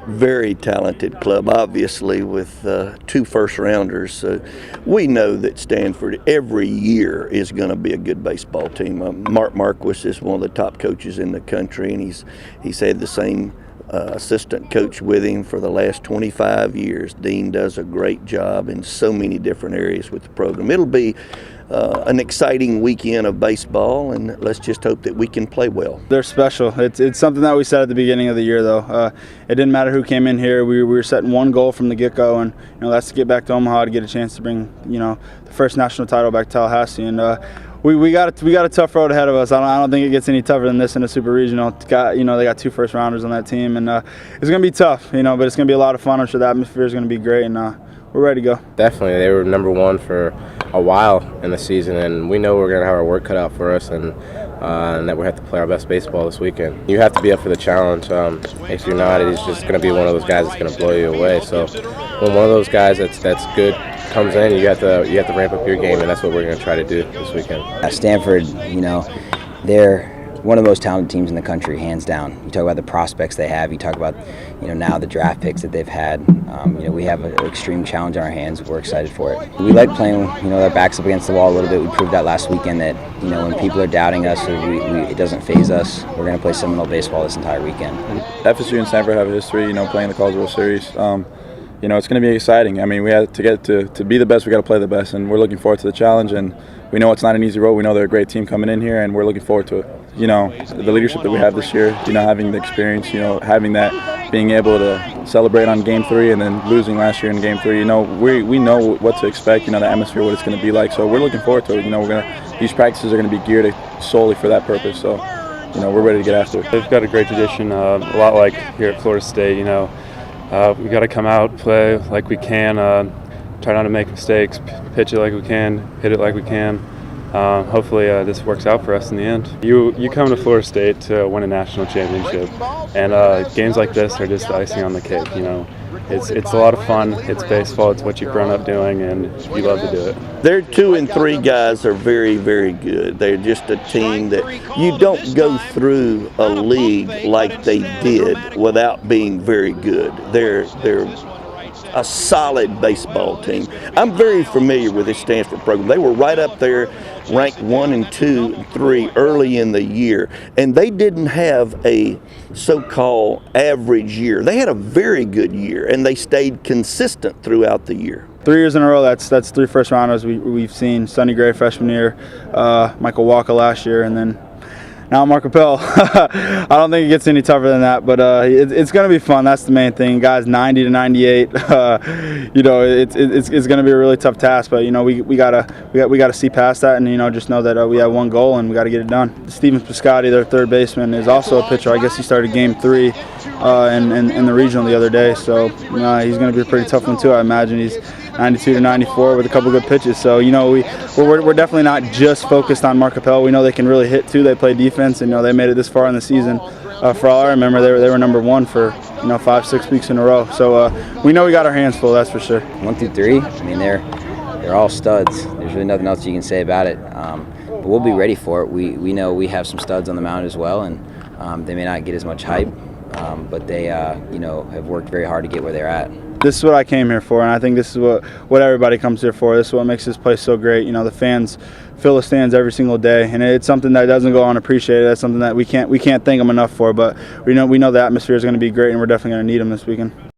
very talented club, obviously, with 2 first-rounders. So we know that Stanford every year is going to be a good baseball team. Mark Marquis is one of the top coaches in the country, and he's had the same assistant coach with him for the last 25 years. Dean does a great job in so many different areas with the program. It'll be an exciting weekend of baseball, and let's just hope that we can play well. They're special. It's something that we said at the beginning of the year, though. It didn't matter who came in here. We were setting one goal from the get-go, and that's to get back to Omaha to get a chance to bring the first national title back to Tallahassee. And we got a tough road ahead of us. I don't think it gets any tougher than this in a super regional. They got 2 first-rounders on that team, and it's going to be tough, but it's going to be a lot of fun. I'm sure the atmosphere is going to be great, and we're ready to go. Definitely. They were number 1 for a while in the season, and we know we're going to have our work cut out for us, and that we have to play our best baseball this weekend. You have to be up for the challenge. If you're not, it's just going to be one of those guys that's going to blow you away. So when one of those guys that's good comes in, you have to ramp up your game, and that's what we're going to try to do this weekend. Stanford, they're one of the most talented teams in the country, hands down. You talk about the prospects they have. You talk about, now the draft picks that they've had. We have an extreme challenge on our hands. We're excited for it. We like playing, our backs up against the wall a little bit. We proved that last weekend that, when people are doubting us, it doesn't faze us. We're going to play Seminole baseball this entire weekend. FSU and Stanford have a history, playing the College World Series. It's going to be exciting. I mean, we have to get to be the best. We got to play the best, and we're looking forward to the challenge. And we know it's not an easy road. We know they're a great team coming in here, and we're looking forward to it. The leadership that we have this year, having the experience, having that, being able to celebrate on Game 3 and then losing last year in Game 3. We know what to expect. The atmosphere, what it's going to be like. So we're looking forward to it. These practices are going to be geared solely for that purpose. So, we're ready to get after it. They've got a great tradition, a lot like here at Florida State. We got to come out, play like we can, try not to make mistakes, pitch it like we can, hit it like we can. Hopefully this works out for us in the end. You come to Florida State to win a national championship, and games like this are just the icing on the cake. It's a lot of fun. It's baseball. It's what you've grown up doing, and you love to do it. Their 2 and 3 guys are very, very good. They're just a team that you don't go through a league like they did without being very good. They're a solid baseball team. I'm very familiar with this Stanford program. They were right up there, ranked 1 and 2 and 3 early in the year, and they didn't have a so-called average year. They had a very good year, and they stayed consistent throughout the year. 3 years in a row, that's 3 first-rounders we've seen. Sonny Gray freshman year, Michael Walker last year, and then now Mark Appel. I don't think it gets any tougher than that, but it's going to be fun. That's the main thing. Guys, 90 to 98. It's going to be a really tough task, but we gotta see past that, and just know that we have one goal and we got to get it done. Steven Piscotti, their third baseman, is also a pitcher. I guess he started Game 3 in the regional the other day, so he's going to be a pretty tough one too. I imagine he's 92 to 94 with a couple good pitches. So we're definitely not just focused on Mark Appel. We know they can really hit too. They play defense, and they made it this far in the season. For all I remember, they were number 1 for 5-6 weeks in a row. So we know we got our hands full. That's for sure. 1 through 3. I mean, they're all studs. There's really nothing else you can say about it. But we'll be ready for it. We know we have some studs on the mound as well, and they may not get as much hype, but they have worked very hard to get where they're at. This is what I came here for, and I think this is what everybody comes here for. This is what makes this place so great. The fans fill the stands every single day, and it's something that doesn't go unappreciated. That's something that we can't thank them enough for. But we know the atmosphere is going to be great, and we're definitely going to need them this weekend.